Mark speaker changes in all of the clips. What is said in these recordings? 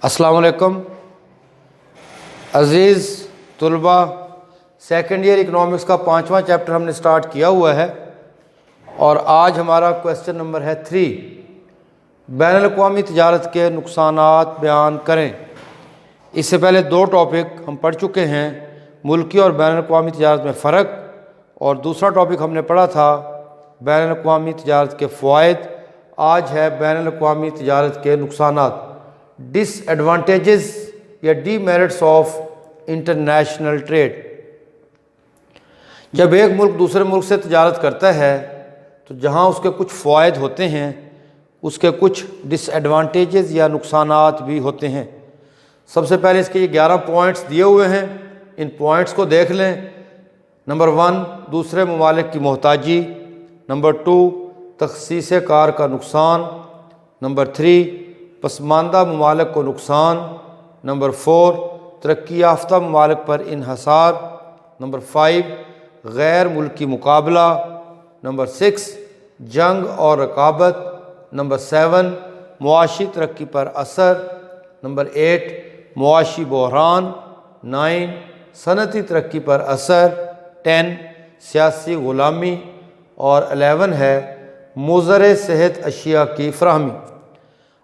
Speaker 1: अस्सलाम वालेकुम अज़ीज़ तलबा, सेकेंड ईयर इकनॉमिक्स का 5वां चैप्टर हमने स्टार्ट किया हुआ है और आज हमारा क्वेश्चन नंबर है 3। बैनुल-अक़वामी तिजारत के नुकसानात बयान करें। इससे पहले 2 टॉपिक हम पढ़ चुके हैं, मुल्की और बैनुल-अक़वामी तिजारत में फ़र्क, और दूसरा टॉपिक हमने पढ़ा था बैनुल-अक़वामी तिजारत के फ़वाइद। आज है बैनुल-अक़वामी तिजारत के नुकसानात, डिसएडवांटेजेस या डीमेरिट्स ऑफ इंटरनेशनल ट्रेड। जब एक मुल्क दूसरे मुल्क से तिजारत करता है तो जहाँ उसके कुछ फ़वाइद होते हैं, उसके कुछ डिसएडवांटेजेस या नुकसानात भी होते हैं। सबसे पहले इसके ये 11 पॉइंट्स दिए हुए हैं, इन पॉइंट्स को देख लें। नंबर 1, दूसरे ममालिक की मोहताजी। नंबर 2, तख़सीस कार का नुकसान। नंबर 3, पसमानदा ममालिक को नुकसान। नंबर 4, तरक्की याफ्ता ममालिक पर इन्हसार। नंबर 5, गैर मुल्की मुकाबला। नंबर 6, जंग और रकाबत। नंबर 7, मुआशी तरक्की पर असर। नंबर 8, मुआशी बहरान। 9, सनती तरक्की पर असर। 10, सियासी ग़ुलामी। और 11 है मुज़र सेहत अशिया की फ़राहमी।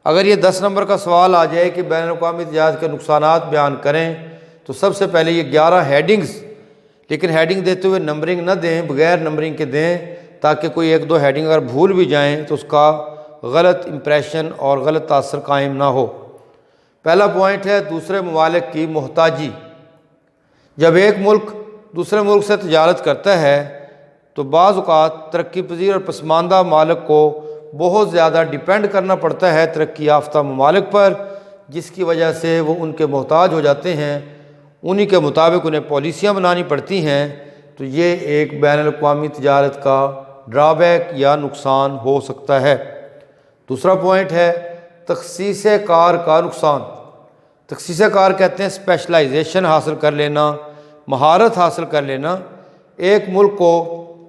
Speaker 1: अगर ये 10 नंबर का सवाल आ जाए कि बैनुल-अक़वामी तिजारत के नुकसानात बयान करें, तो सबसे पहले ये 11 हेडिंग्स, लेकिन हेडिंग देते हुए नंबरिंग न दें, बग़ैर नंबरिंग के दें, ताकि कोई 1-2 हेडिंग अगर भूल भी जाएं तो उसका गलत इम्प्रेशन और गलत तासर कायम ना हो। पहला पॉइंट है दूसरे ममालिक की मोहताजी। जब एक मुल्क दूसरे मुल्क से तिजारत करता है तो बाज़ औक़ात तरक्की पज़ीर और पसमानदा ममालिक को बहुत ज़्यादा डिपेंड करना पड़ता है तरक्की याफ्ता ममालिक पर, जिसकी वजह से वो उनके मोहताज हो जाते हैं, उन्हीं के मुताबिक उन्हें पॉलिसियाँ बनानी पड़ती हैं। तो ये एक बैनुल-अक़वामी तिजारत का ड्रॉबैक या नुकसान हो सकता है। दूसरा पॉइंट है तख़सीस कार का नुकसान। तख़सीस कार कहते हैं स्पेशलाइजेशन हासिल कर लेना, महारत हासिल कर लेना। एक मुल्क को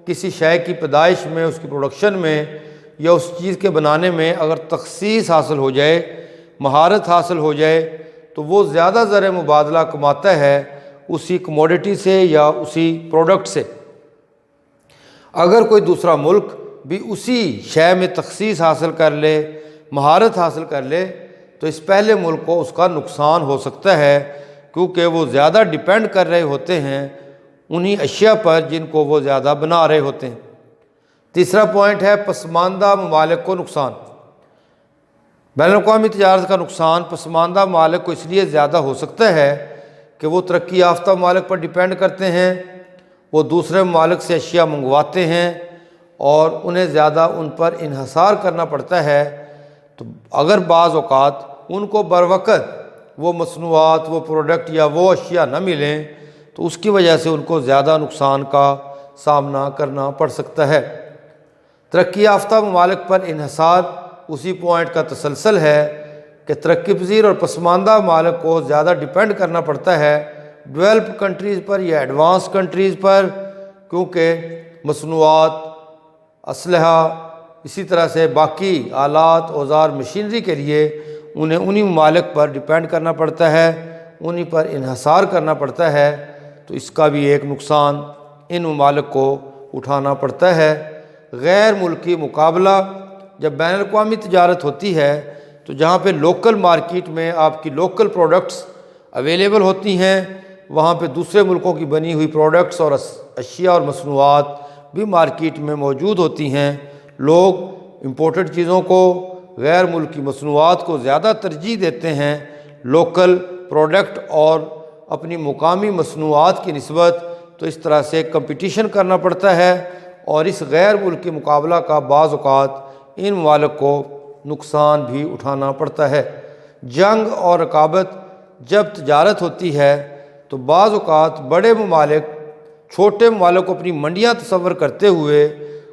Speaker 1: किसी शय की पैदाइश में, उसकी प्रोडक्शन में या उस चीज़ के बनाने में अगर तख़सीस हासिल हो जाए, महारत हासिल हो जाए, तो वो ज़्यादा ज़र मुबादला कमाता है उसी कमोडिटी से या उसी प्रोडक्ट से। अगर कोई दूसरा मुल्क भी उसी शय में तख़सीस हासिल कर ले, महारत हासिल कर ले, तो इस पहले मुल्क को उसका नुकसान हो सकता है, क्योंकि वो ज़्यादा डिपेंड कर रहे होते हैं उन्हीं अशिया पर जिनको वो ज़्यादा बना रहे होते हैं। तीसरा पॉइंट है पसमानदा ममालिक को नुकसान। बैनुल-अक़वामी तिजारत का नुकसान पसमानदा ममालिक को इसलिए ज़्यादा हो सकता है कि वो तरक्की याफ्ता ममालिक पर डिपेंड करते हैं, वो दूसरे ममालिक से अशिया मंगवाते हैं और उन्हें ज़्यादा उन पर इन्हसार करना पड़ता है। तो अगर बाज़ औक़ात उनको बरवक़्त वो मसनूआत, वो प्रोडक्ट या वो अशिया न मिलें, तो उसकी वजह से उनको ज़्यादा नुकसान का सामना करना पड़ सकता है। तरक्की याफ्ता ममालिक पर इन्हसार उसी पॉइंट का तसलसल है कि तरक्की पज़ीर और पसमानदा ममालिक को ज़्यादा डिपेंड करना पड़ता है डेवलप्ड कंट्रीज़ पर या एडवांस कंट्रीज़ पर, क्योंकि मसनूआत, असलहा, इसी तरह से बाकी आलात, औज़ार, मशीनरी के लिए उन्हें उन्हीं ममालिक पर डिपेंड करना पड़ता है, उन्हीं पर इन्हसार करना पड़ता है। तो इसका भी एक नुकसान इन ममालिक को उठाना पड़ता है। गैर मुल्की मुकाबला। जब बैनुल-अक़वामी तिजारत होती है तो जहाँ पे लोकल मार्केट में आपकी लोकल प्रोडक्ट्स अवेलेबल होती हैं, वहाँ पे दूसरे मुल्कों की बनी हुई प्रोडक्ट्स और अशिया और मसनूआत भी मार्केट में मौजूद होती हैं। लोग इम्पोर्टेड चीज़ों को, गैर मुल्की मसनूआत को ज़्यादा तरजीह देते हैं लोकल प्रोडक्ट और अपनी मुकामी मसनूआत की निस्बत। तो इस तरह से कंपटीशन करना पड़ता है और इस गैर मुल्की मुकाबला का बाज़ औक़ात इन ममालिक को नुकसान भी उठाना पड़ता है। जंग और रकाबत। जब तिजारत होती है तो बाज़ औक़ात बड़े ममालिक छोटे ममालिक को अपनी मंडियाँ तस्वर करते हुए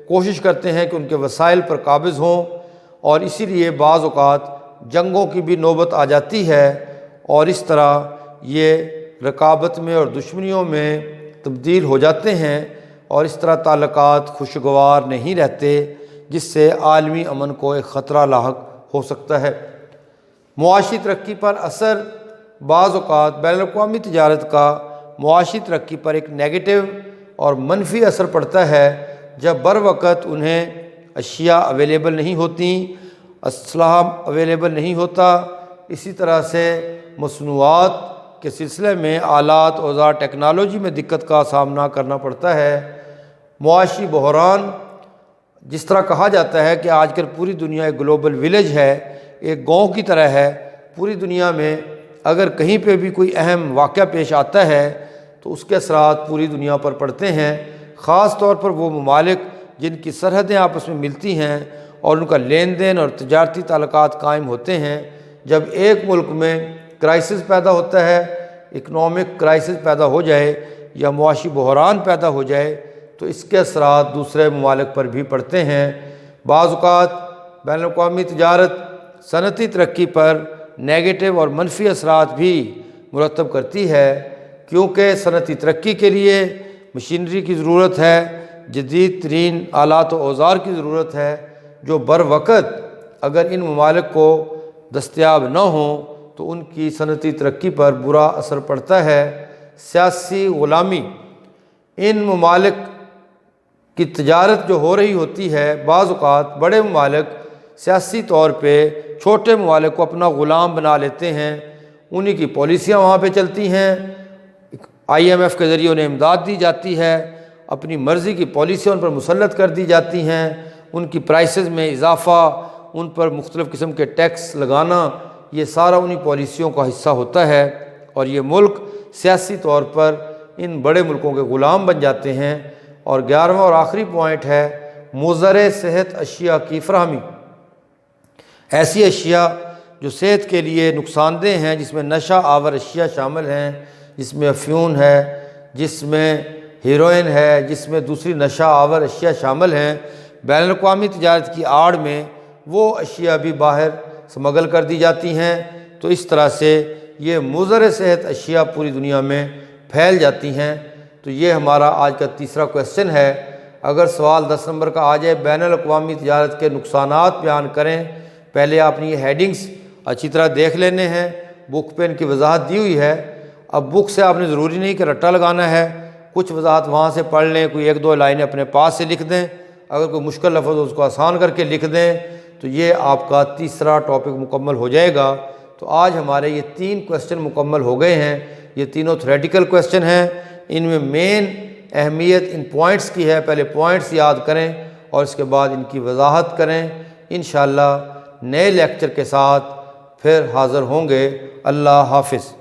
Speaker 1: कोशिश करते हैं कि उनके वसाइल पर काबिज़ हों, और इसीलिए बाज़ औक़ात जंगों की भी नौबत आ जाती है और इस तरह ये रकाबत में और दुश्मनियों में तब्दील हो जाते हैं और इस तरह ताल्लुकात खुशगवार नहीं रहते, जिससे आलमी अमन को एक ख़तरा लाहक हो सकता है। معاشی ترقی پر اثر: بعض اوقات بین الاقوامی تجارت کا معاشی ترقی پر ایک نیگیٹو اور منفی اثر پڑتا ہے جب بروقت انہیں اشیاء اویلیبل نہیں ہوتیں، اسلحہ اویلیبل نہیں ہوتا۔ اسی طرح سے مصنوعات کے سلسلے میں آلات، اوزار، ٹیکنالوجی میں دقت کا سامنا کرنا پڑتا ہے۔ معاشی بحران: جس طرح کہا جاتا ہے کہ آج کل پوری دنیا ایک گلوبل ولیج ہے، ایک گاؤں کی طرح ہے۔ پوری دنیا میں اگر کہیں پہ بھی کوئی اہم واقعہ پیش آتا ہے تو اس کے اثرات پوری دنیا پر پڑتے ہیں، خاص طور پر وہ ممالک جن کی سرحدیں آپس میں ملتی ہیں اور ان کا لین دین اور تجارتی تعلقات قائم ہوتے ہیں۔ جب ایک ملک میں کرائسس پیدا ہوتا ہے، اکنامک کرائسس پیدا ہو جائے یا معاشی بحران پیدا ہو جائے تو اس کے اثرات دوسرے ممالک پر بھی پڑتے ہیں۔ بعض اوقات بین الاقوامی تجارت صنعتی ترقی پر نیگیٹو اور منفی اثرات بھی مرتب کرتی ہے، کیونکہ صنعتی ترقی کے لیے مشینری کی ضرورت ہے، جدید ترین آلات و اوزار کی ضرورت ہے، جو بروقت اگر ان ممالک کو دستیاب نہ ہوں تو ان کی صنعتی ترقی پر برا اثر پڑتا ہے۔ سیاسی غلامی: ان ممالک کی تجارت جو ہو رہی ہوتی ہے، بعض اوقات بڑے ممالک سیاسی طور پہ چھوٹے ممالک کو اپنا غلام بنا لیتے ہیں، انہی کی پالیسیاں وہاں پہ چلتی ہیں، IMF کے ذریعے انہیں امداد دی جاتی ہے، اپنی مرضی کی پالیسیاں ان پر مسلط کر دی جاتی ہیں، ان کی پرائسز میں اضافہ، ان پر مختلف قسم کے ٹیکس لگانا، یہ سارا انہی پالیسیوں کا حصہ ہوتا ہے، اور یہ ملک سیاسی طور پر ان بڑے ملکوں کے غلام بن جاتے ہیں۔ اور 11واں اور آخری پوائنٹ ہے مضر صحت اشیاء کی فراہمی: ایسی اشیاء جو صحت کے لیے نقصان دہ ہیں، جس میں نشہ آور اشیاء شامل ہیں، جس میں افیون ہے، جس میں ہیروئن ہے، جس میں دوسری نشہ آور اشیاء شامل ہیں، بین الاقوامی تجارت کی آڑ میں وہ اشیاء بھی باہر سمگل کر دی جاتی ہیں، تو اس طرح سے یہ مضر صحت اشیاء پوری دنیا میں پھیل جاتی ہیں۔ تو یہ ہمارا آج کا تیسرا کویسچن ہے۔ اگر سوال 10 نمبر کا آ جائے بین الاقوامی تجارت کے نقصانات بیان کریں، پہلے آپ نے یہ ہیڈنگز اچھی طرح دیکھ لینے ہیں، بک پہ ان کی وضاحت دی ہوئی ہے۔ اب بک سے آپ نے ضروری نہیں کہ رٹا لگانا ہے، کچھ وضاحت وہاں سے پڑھ لیں، کوئی 1-2 لائنیں اپنے پاس سے لکھ دیں، اگر کوئی مشکل لفظ ہو اس کو آسان کر کے لکھ دیں، تو یہ آپ کا تیسرا ٹاپک مکمل ہو جائے گا۔ تو آج ہمارے یہ 3 کویسچن مکمل ہو گئے ہیں، یہ تینوں تھیوریٹیکل کویسچن ہیں۔ ان میں مین اہمیت ان پوائنٹس کی ہے، پہلے پوائنٹس یاد کریں اور اس کے بعد ان کی وضاحت کریں۔ انشاءاللہ نئے لیکچر کے ساتھ پھر حاضر ہوں گے۔ اللہ حافظ۔